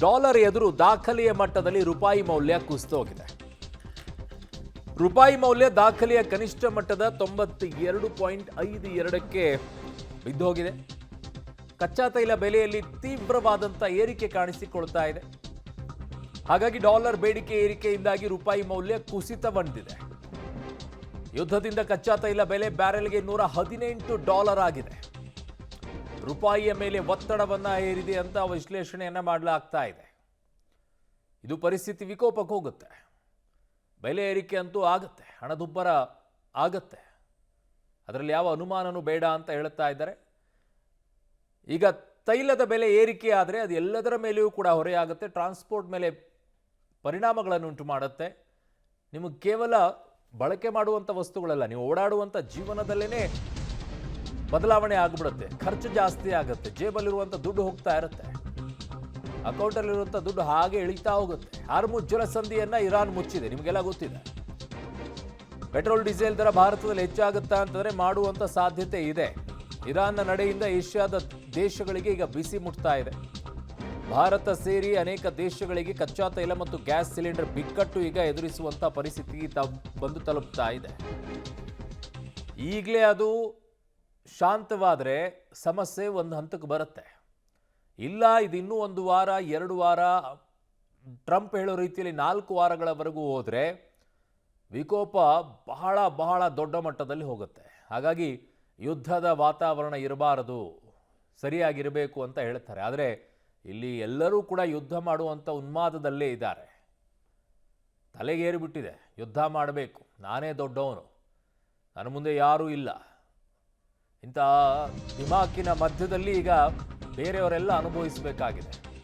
Dollar ಎದುರು ದಾಖಲೆಯ ಮಟ್ಟದಲ್ಲಿ ರೂಪಾಯಿ ಮೌಲ್ಯ ಕುಸಿತೋಗಿದೆ. ರೂಪಾಯಿ ಮೌಲ್ಯ ದಾಖಲೆಯ ಕನಿಷ್ಠ ಮಟ್ಟದ 92.52ಕ್ಕೆ ಬಿದ್ದೋಗಿದೆ. ಕಚ್ಚಾ ತೈಲ ಬೆಲೆಯಲ್ಲಿ ತೀವ್ರವಾದಂಥ ಏರಿಕೆ ಕಾಣಿಸಿಕೊಳ್ತಾ ಇದೆ. ಹಾಗಾಗಿ ಡಾಲರ್ ಬೇಡಿಕೆ ಏರಿಕೆಯಿಂದಾಗಿ ರೂಪಾಯಿ ಮೌಲ್ಯ ಕುಸಿತಗೊಂಡಿದೆ. ಯುದ್ಧದಿಂದ ಕಚ್ಚಾ ತೈಲ ಬೆಲೆ ಬ್ಯಾರೆಲ್ಗೆ $118 ಆಗಿದೆ. ರೂಪಾಯಿಯ ಮೇಲೆ ಒತ್ತಡವನ್ನ ಹೇರಿದೆ ಅಂತ ವಿಶ್ಲೇಷಣೆಯನ್ನ ಮಾಡಲಾಗ್ತಾ ಇದೆ. ಇದು ಪರಿಸ್ಥಿತಿ ವಿಕೋಪಕ್ಕೆ ಹೋಗುತ್ತೆ. ಬೆಲೆ ಏರಿಕೆ ಅಂತೂ ಆಗುತ್ತೆ, ಹಣದುಬ್ಬರ ಆಗುತ್ತೆ, ಅದರಲ್ಲಿ ಯಾವ ಅನುಮಾನನೂ ಬೇಡ ಅಂತ ಹೇಳ್ತಾ ಇದ್ದಾರೆ. ಈಗ ತೈಲದ ಬೆಲೆ ಏರಿಕೆ ಆದರೆ ಅದು ಎಲ್ಲದರ ಮೇಲೆಯೂ ಕೂಡ ಹೊರೆಯಾಗುತ್ತೆ. ಟ್ರಾನ್ಸ್ಪೋರ್ಟ್ ಮೇಲೆ ಪರಿಣಾಮಗಳನ್ನು ಉಂಟು ಮಾಡುತ್ತೆ. ನಿಮಗೆ ಕೇವಲ ಬಳಕೆ ಮಾಡುವಂಥ ವಸ್ತುಗಳಲ್ಲ, ನೀವು ಓಡಾಡುವಂಥ ಜೀವನದಲ್ಲೇ ಬದಲಾವಣೆ ಆಗಿಬಿಡುತ್ತೆ. ಖರ್ಚು ಜಾಸ್ತಿ ಆಗುತ್ತೆ, ಜೇಬಲ್ಲಿರುವಂಥ ದುಡ್ಡು ಹೋಗ್ತಾ ಇರುತ್ತೆ, ಅಕೌಂಟಲ್ಲಿರುವಂಥ ದುಡ್ಡು ಹಾಗೆ ಇಳಿತಾ ಹೋಗುತ್ತೆ. ಹಾರ್ಮುಜ್ ಜಲಸಂಧಿಯನ್ನ ಇರಾನ್ ಮುಚ್ಚಿದೆ, ನಿಮಗೆಲ್ಲ ಗೊತ್ತಿದೆ. ಪೆಟ್ರೋಲ್ ಡೀಸೆಲ್ ದರ ಭಾರತದಲ್ಲಿ ಹೆಚ್ಚಾಗುತ್ತಾ ಅಂತಂದ್ರೆ ಮಾಡುವಂಥ ಸಾಧ್ಯತೆ ಇದೆ. ಇರಾನ್ನ ನಡೆಯಿಂದ ಏಷ್ಯಾದ ದೇಶಗಳಿಗೆ ಈಗ ಬಿಸಿ ಮುಟ್ತಾ ಇದೆ. ಭಾರತ ಸೇರಿ ಅನೇಕ ದೇಶಗಳಿಗೆ ಕಚ್ಚಾ ತೈಲ ಮತ್ತು ಗ್ಯಾಸ್ ಸಿಲಿಂಡರ್ ಬಿಕ್ಕಟ್ಟು ಈಗ ಎದುರಿಸುವಂಥ ಪರಿಸ್ಥಿತಿಗೆ ಬಂದು ತಲುಪ್ತಾ ಇದೆ. ಈಗಲೇ ಅದು ಶಾಂತವಾದರೆ ಸಮಸ್ಯೆ ಒಂದು ಹಂತಕ್ಕೆ ಬರುತ್ತೆ. ಇಲ್ಲ ಇದು ಇನ್ನೂ 1 ವಾರ 2 ವಾರ, ಟ್ರಂಪ್ ಹೇಳೋ ರೀತಿಯಲ್ಲಿ 4 ವಾರಗಳವರೆಗೂ ಹೋದರೆ ವಿಕೋಪ ಬಹಳ ಬಹಳ ದೊಡ್ಡ ಮಟ್ಟದಲ್ಲಿ ಹೋಗುತ್ತೆ. ಹಾಗಾಗಿ ಯುದ್ಧದ ವಾತಾವರಣ ಇರಬಾರದು, ಸರಿಯಾಗಿರಬೇಕು ಅಂತ ಹೇಳ್ತಾರೆ. ಆದರೆ ಇಲ್ಲಿ ಎಲ್ಲರೂ ಕೂಡ ಯುದ್ಧ ಮಾಡುವಂಥ ಉನ್ಮಾದದಲ್ಲೇ ಇದ್ದಾರೆ. ತಲೆಗೇರಿಬಿಟ್ಟಿದೆ, ಯುದ್ಧ ಮಾಡಬೇಕು, ನಾನೇ ದೊಡ್ಡವನು, ನನ್ನ ಮುಂದೆ ಯಾರೂ ಇಲ್ಲ, ಇಂಥ ದಿಮಾಕಿನ ಮಧ್ಯದಲ್ಲಿ ಈಗ ಬೇರೆಯವರೆಲ್ಲ ಅನುಭವಿಸಬೇಕಾಗಿದೆ.